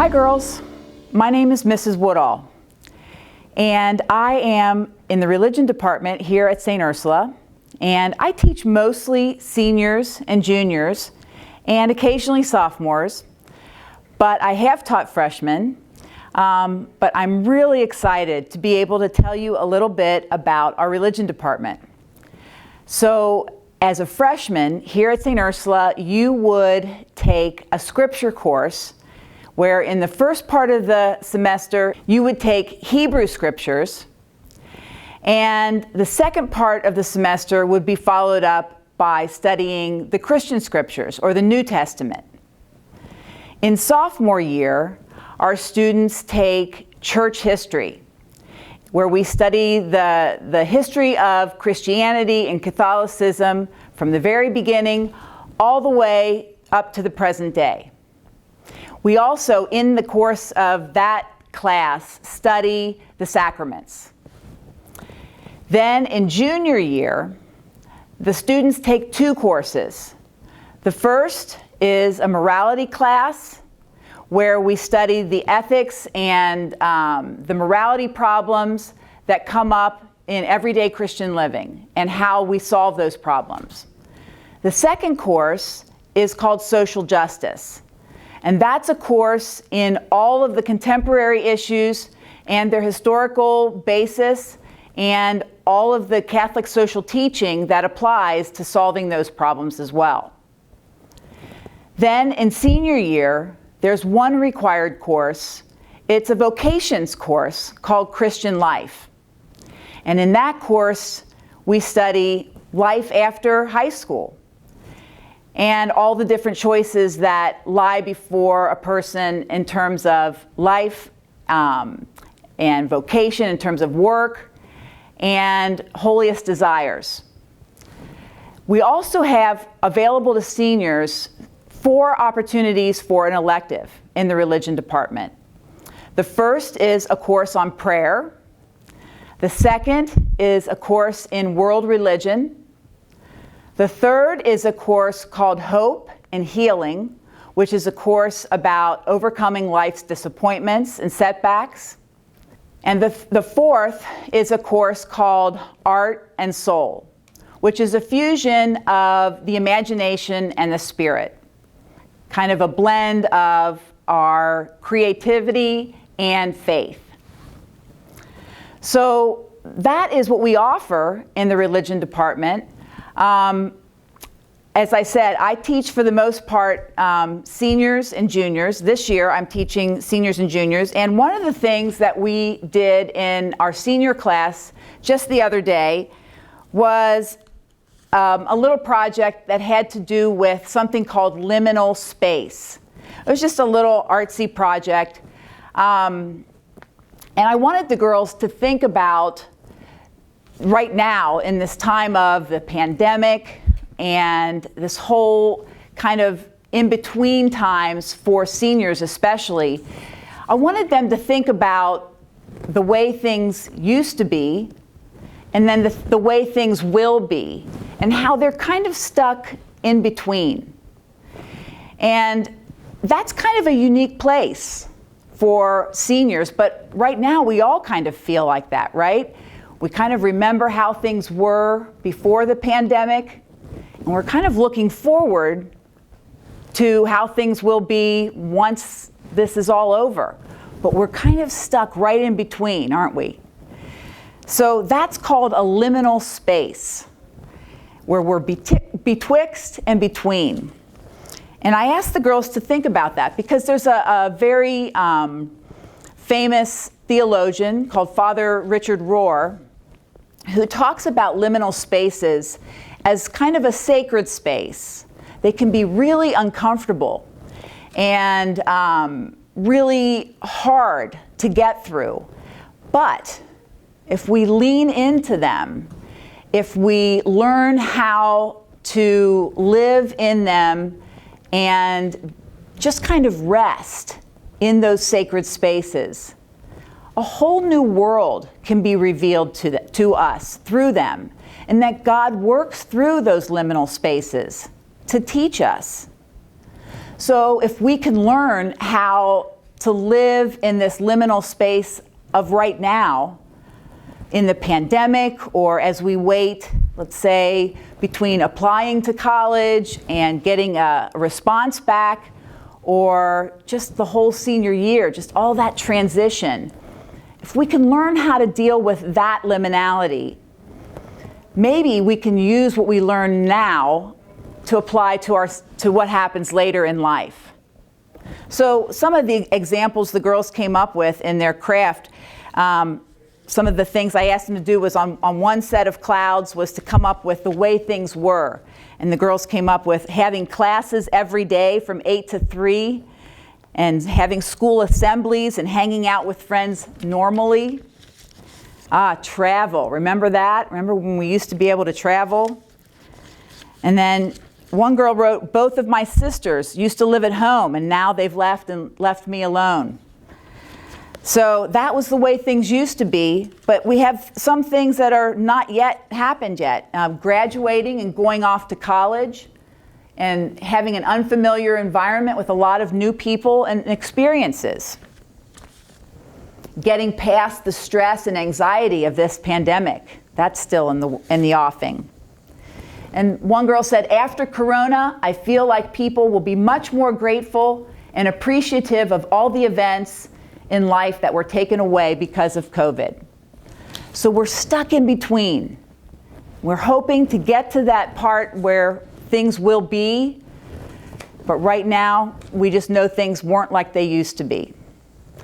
Hi girls, my name is Mrs. Woodall, and I am in the religion department here at St. Ursula, and I teach mostly seniors and juniors and occasionally sophomores, but I have taught freshmen, but I'm really excited to be able to tell you a little bit about our religion department. So as a freshman here at St. Ursula, you would take a scripture course where in the first part of the semester you would take Hebrew scriptures, and the second part of the semester would be followed up by studying the Christian scriptures or the New Testament. In sophomore year, our students take church history, where we study the history of Christianity and Catholicism from the very beginning all the way up to the present day. We also, in the course of that class, study the sacraments. Then in junior year, the students take two courses. The first is a morality class where we study the ethics and the morality problems that come up in everyday Christian living and how we solve those problems. The second course is called social justice. And that's a course in all of the contemporary issues and their historical basis and all of the Catholic social teaching that applies to solving those problems as well. Then in senior year, there's one required course. It's a vocations course called Christian Life. And in that course, we study life after high school and all the different choices that lie before a person in terms of life and vocation, in terms of work and holiest desires. We also have available to seniors 4 opportunities for an elective in the religion department. The first is a course on prayer. The second is a course in world religion. The third is a course called Hope and Healing, which is a course about overcoming life's disappointments and setbacks. And the fourth is a course called Art and Soul, which is a fusion of the imagination and the spirit, kind of a blend of our creativity and faith. So that is what we offer in the religion department. As I said, I teach for the most part seniors and juniors. This year I'm teaching seniors and juniors, and one of the things that we did in our senior class just the other day was a little project that had to do with something called liminal space. It was just a little artsy project, and I wanted the girls to think about right now, in this time of the pandemic and this whole kind of in-between times for seniors especially, I wanted them to think about the way things used to be and then the way things will be and how they're kind of stuck in between. And that's kind of a unique place for seniors, but right now we all kind of feel like that, right? We kind of remember how things were before the pandemic, and we're kind of looking forward to how things will be once this is all over. But we're kind of stuck right in between, aren't we? So that's called a liminal space, where we're betwixt and between. And I asked the girls to think about that because there's a very famous theologian called Father Richard Rohr, who talks about liminal spaces as kind of a sacred space. They can be really uncomfortable and really hard to get through. But if we lean into them, if we learn how to live in them and just kind of rest in those sacred spaces, a whole new world can be revealed to us through them, and that God works through those liminal spaces to teach us. So if we can learn how to live in this liminal space of right now in the pandemic, or as we wait, let's say, between applying to college and getting a response back, or just the whole senior year, just all that transition. If we can learn how to deal with that liminality, maybe we can use what we learn now to apply to what happens later in life. So some of the examples the girls came up with in their craft, some of the things I asked them to do was on one set of clouds was to come up with the way things were. And the girls came up with having classes every day from 8 to 3, and having school assemblies and hanging out with friends normally. Travel, remember that? Remember when we used to be able to travel? And then one girl wrote, both of my sisters used to live at home and now they've left and left me alone. So that was the way things used to be, but we have some things that are not yet happened yet. Graduating and going off to college and having an unfamiliar environment with a lot of new people and experiences. Getting past the stress and anxiety of this pandemic, that's still in the offing. And one girl said, after Corona, I feel like people will be much more grateful and appreciative of all the events in life that were taken away because of COVID. So we're stuck in between. We're hoping to get to that part where things will be, but right now we just know things weren't like they used to be.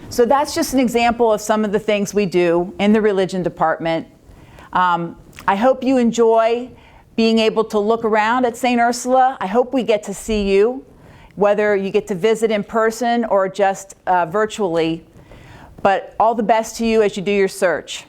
So that's just an example of some of the things we do in the religion department. I hope you enjoy being able to look around at St. Ursula. I hope we get to see you, whether you get to visit in person or just virtually. But all the best to you as you do your search.